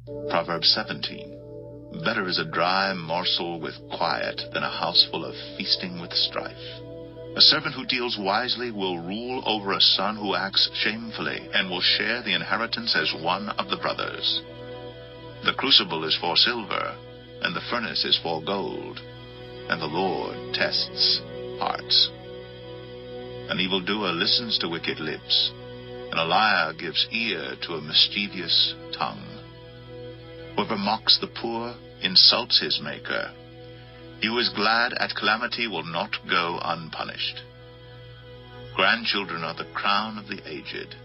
Proverbs 17. Better is a dry morsel with quiet than a house full of feasting with strife. A servant who deals wisely will rule over a son who acts shamefully, and will share the inheritance as one of the brothers. The crucible is for silver, and the furnace is for gold, and the Lord tests hearts. An evildoer listens to wicked lips, and a liar gives ear to a mischievous tongue. Whoever mocks the poor insults his Maker. He who is glad at calamity will not go unpunished. Grandchildren are the crown of the aged,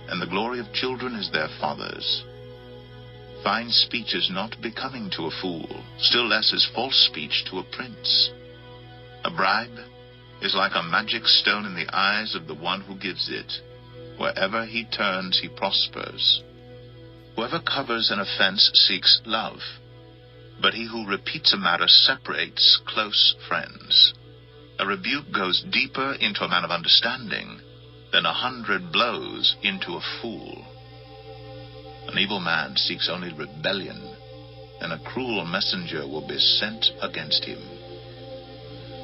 and the glory of children is their fathers. Fine speech is not becoming to a fool, still less is false speech to a prince. A bribe is like a magic stone in the eyes of the one who gives it. Wherever he turns, he prospers. Whoever covers an offense seeks love, but he who repeats a matter separates close friends. A rebuke goes deeper into a man of understanding than 100 blows into a fool. An evil man seeks only rebellion, and a cruel messenger will be sent against him.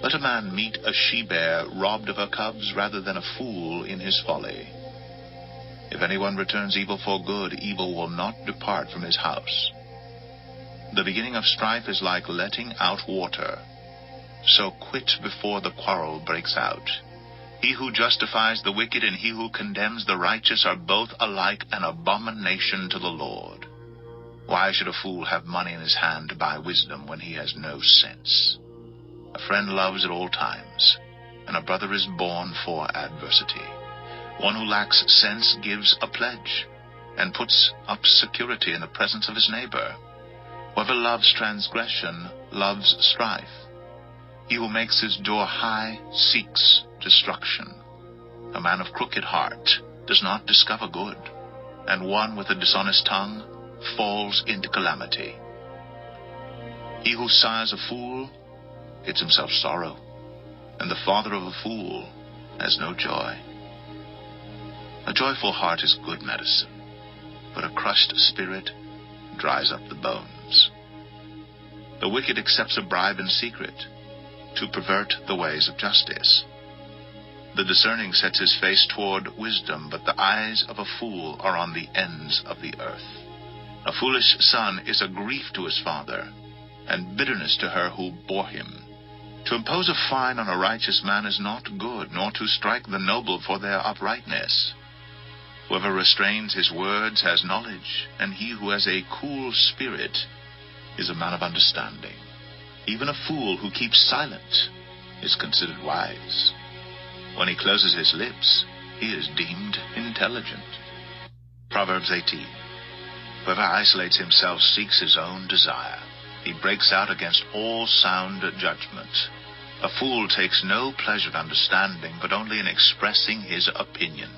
Let a man meet a she-bear robbed of her cubs rather than a fool in his folly. If anyone returns evil for good, evil will not depart from his house. The beginning of strife is like letting out water, so quit before the quarrel breaks out. He who justifies the wicked and he who condemns the righteous are both alike an abomination to the Lord. Why should a fool have money in his hand to buy wisdom when he has no sense? A friend loves at all times, and a brother is born for adversity. One who lacks sense gives a pledge, and puts up security in the presence of his neighbor. Whoever loves transgression loves strife. He who makes his door high seeks destruction. A man of crooked heart does not discover good, and one with a dishonest tongue falls into calamity. He who sighs a fool gets himself sorrow, and the father of a fool has no joy. A joyful heart is good medicine, but a crushed spirit dries up the bones. The wicked accepts a bribe in secret to pervert the ways of justice. The discerning sets his face toward wisdom, but the eyes of a fool are on the ends of the earth. A foolish son is a grief to his father, and bitterness to her who bore him. To impose a fine on a righteous man is not good, nor to strike the noble for their uprightness. Whoever restrains his words has knowledge, and he who has a cool spirit is a man of understanding. Even a fool who keeps silent is considered wise. When he closes his lips, he is deemed intelligent. Proverbs 18. Whoever isolates himself seeks his own desire. He breaks out against all sound judgment. A fool takes no pleasure in understanding, but only in expressing his opinion.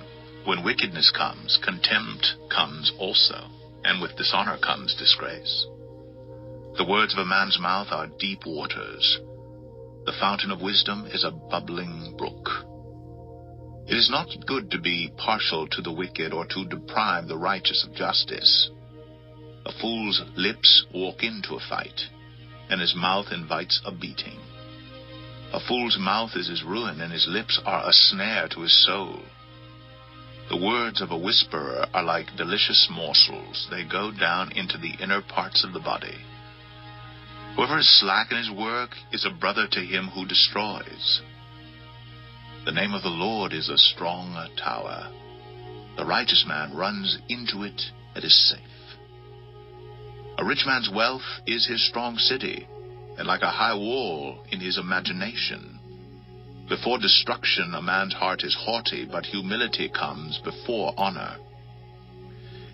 When wickedness comes, contempt comes also, and with dishonor comes disgrace. The words of a man's mouth are deep waters. The fountain of wisdom is a bubbling brook. It is not good to be partial to the wicked or to deprive the righteous of justice. A fool's lips walk into a fight, and his mouth invites a beating. A fool's mouth is his ruin, and his lips are a snare to his soul. The words of a whisperer are like delicious morsels. They go down into the inner parts of the body. Whoever is slack in his work is a brother to him who destroys. The name of the Lord is a strong tower. The righteous man runs into it and is safe. A rich man's wealth is his strong city, and like a high wall in his imagination. Before destruction a man's heart is haughty, but humility comes before honor.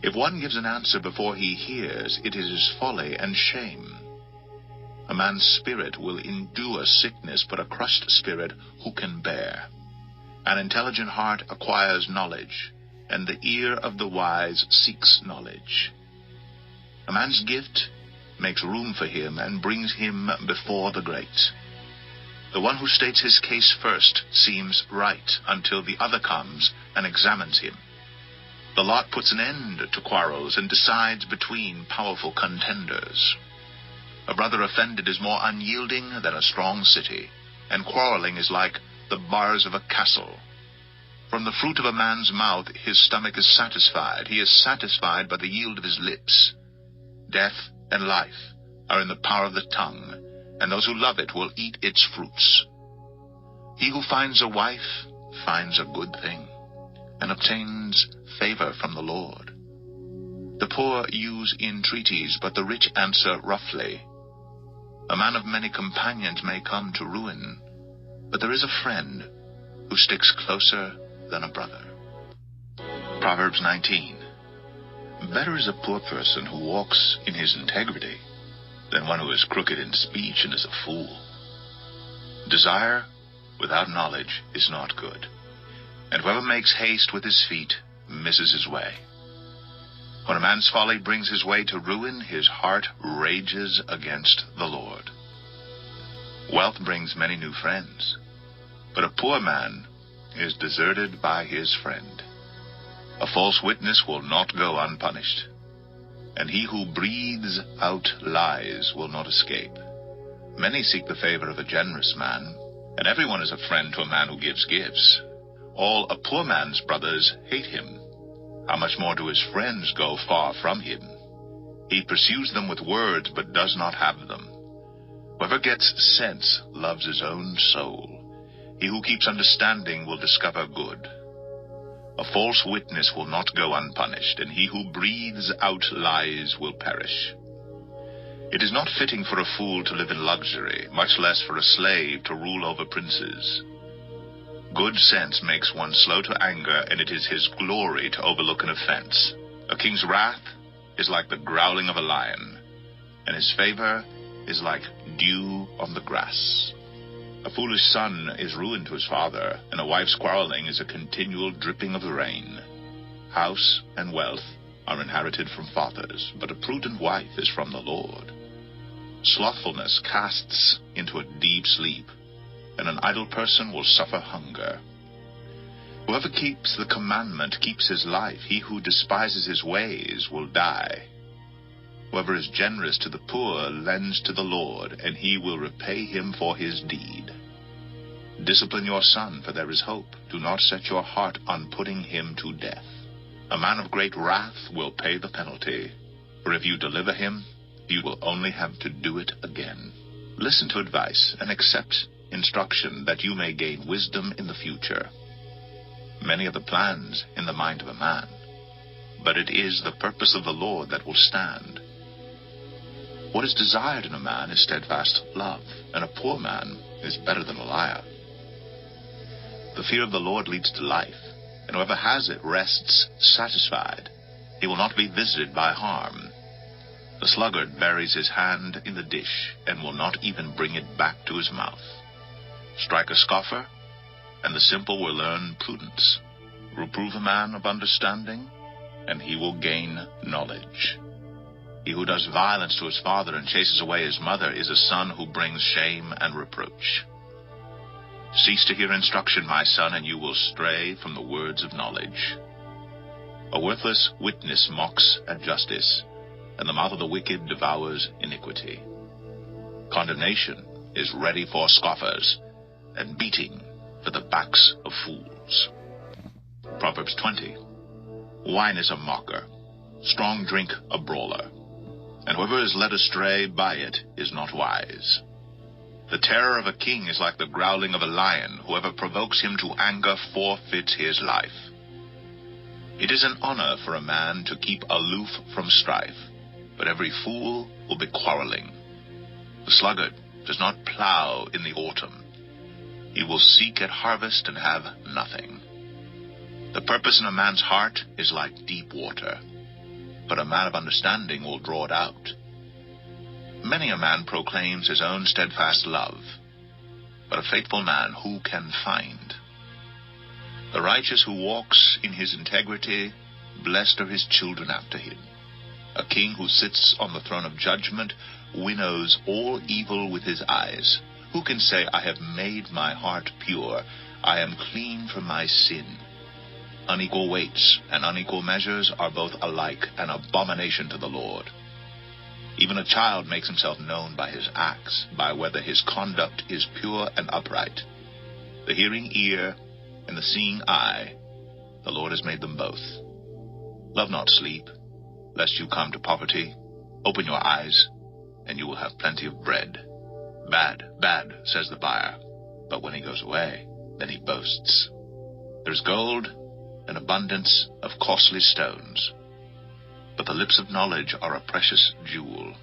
If one gives an answer before he hears, it is his folly and shame. A man's spirit will endure sickness, but a crushed spirit who can bear? An intelligent heart acquires knowledge, and the ear of the wise seeks knowledge. A man's gift makes room for him and brings him before the great. The one who states his case first seems right until the other comes and examines him. The lot puts an end to quarrels and decides between powerful contenders. A brother offended is more unyielding than a strong city, and quarreling is like the bars of a castle. From the fruit of a man's mouth his stomach is satisfied. He is satisfied by the yield of his lips. Death and life are in the power of the tongue, and those who love it will eat its fruits. He who finds a wife finds a good thing, and obtains favor from the Lord. The poor use entreaties, but the rich answer roughly. A man of many companions may come to ruin, but there is a friend who sticks closer than a brother. Proverbs 19. Better is a poor person who walks in his integrity than one who is crooked in speech and is a fool. Desire without knowledge is not good, and whoever makes haste with his feet misses his way. When a man's folly brings his way to ruin, his heart rages against the Lord. Wealth brings many new friends, but a poor man is deserted by his friend. A false witness will not go unpunished, and he who breathes out lies will not escape. Many seek the favor of a generous man, and everyone is a friend to a man who gives gifts. All a poor man's brothers hate him. How much more do his friends go far from him? He pursues them with words, but does not have them. Whoever gets sense loves his own soul. He who keeps understanding will discover good. A false witness will not go unpunished, and he who breathes out lies will perish. It is not fitting for a fool to live in luxury, much less for a slave to rule over princes. Good sense makes one slow to anger, and it is his glory to overlook an offense. A king's wrath is like the growling of a lion, and his favor is like dew on the grass. A foolish son is ruin to his father, and a wife's quarreling is a continual dripping of the rain. House and wealth are inherited from fathers, but a prudent wife is from the Lord. Slothfulness casts into a deep sleep, and an idle person will suffer hunger. Whoever keeps the commandment keeps his life. He who despises his ways will die. Whoever is generous to the poor lends to the Lord, and he will repay him for his deed. Discipline your son, for there is hope. Do not set your heart on putting him to death. A man of great wrath will pay the penalty, for if you deliver him, you will only have to do it again. Listen to advice and accept instruction, that you may gain wisdom in the future. Many are the plans in the mind of a man, but it is the purpose of the Lord that will stand. What is desired in a man is steadfast love, and a poor man is better than a liar. The fear of the Lord leads to life, and whoever has it rests satisfied. He will not be visited by harm. The sluggard buries his hand in the dish, and will not even bring it back to his mouth. Strike a scoffer, and the simple will learn prudence. Reprove a man of understanding, and he will gain knowledge. He who does violence to his father and chases away his mother is a son who brings shame and reproach. Cease to hear instruction, my son, and you will stray from the words of knowledge. A worthless witness mocks at justice, and the mouth of the wicked devours iniquity. Condemnation is ready for scoffers, and beating for the backs of fools. Proverbs 20. Wine is a mocker, strong drink a brawler, and whoever is led astray by it is not wise. The terror of a king is like the growling of a lion. Whoever provokes him to anger forfeits his life. It is an honor for a man to keep aloof from strife, but every fool will be quarreling. The sluggard does not plow in the autumn. He will seek at harvest and have nothing. The purpose in a man's heart is like deep water, but a man of understanding will draw it out. Many a man proclaims his own steadfast love, but a faithful man who can find? The righteous who walks in his integrity, blessed are his children after him. A king who sits on the throne of judgment winnows all evil with his eyes. Who can say, I have made my heart pure, I am clean from my sin? Unequal weights and unequal measures are both alike an abomination to the Lord. Even a child makes himself known by his acts, by whether his conduct is pure and upright. The hearing ear and the seeing eye, the Lord has made them both. Love not sleep, lest you come to poverty. Open your eyes, and you will have plenty of bread. Bad, bad, says the buyer, but when he goes away, then he boasts. There's gold and abundance of costly stones, but the lips of knowledge are a precious jewel.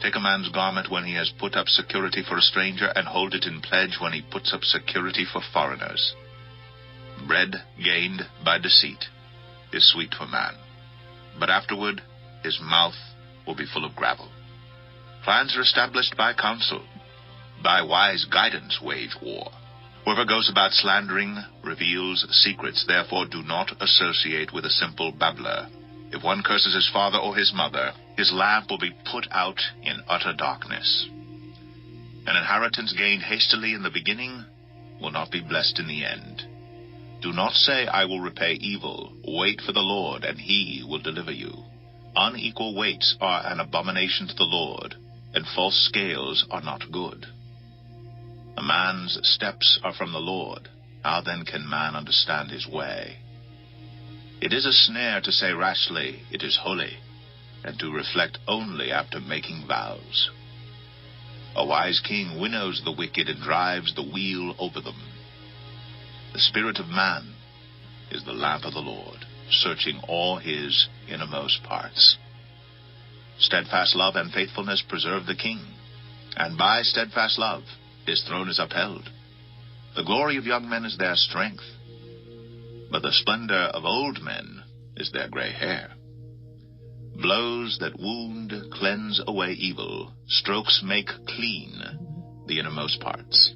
Take a man's garment when he has put up security for a stranger, and hold it in pledge when he puts up security for foreigners. Bread gained by deceit is sweet for man, but afterward his mouth will be full of gravel. Plans are established by counsel. By wise guidance wage war. Whoever goes about slandering reveals secrets. Therefore do not associate with a simple babbler. If one curses his father or his mother, his lamp will be put out in utter darkness. An inheritance gained hastily in the beginning will not be blessed in the end. Do not say, I will repay evil. Wait for the Lord, and he will deliver you. Unequal weights are an abomination to the Lord, and false scales are not good. A man's steps are from the Lord. How then can man understand his way? It is a snare to say rashly, it is holy, and to reflect only after making vows. A wise king winnows the wicked and drives the wheel over them. The spirit of man is the lamp of the Lord, searching all his innermost parts. Steadfast love and faithfulness preserve the king, and by steadfast love his throne is upheld. The glory of young men is their strength, but the splendor of old men is their gray hair. Blows that wound cleanse away evil. Strokes make clean the innermost parts.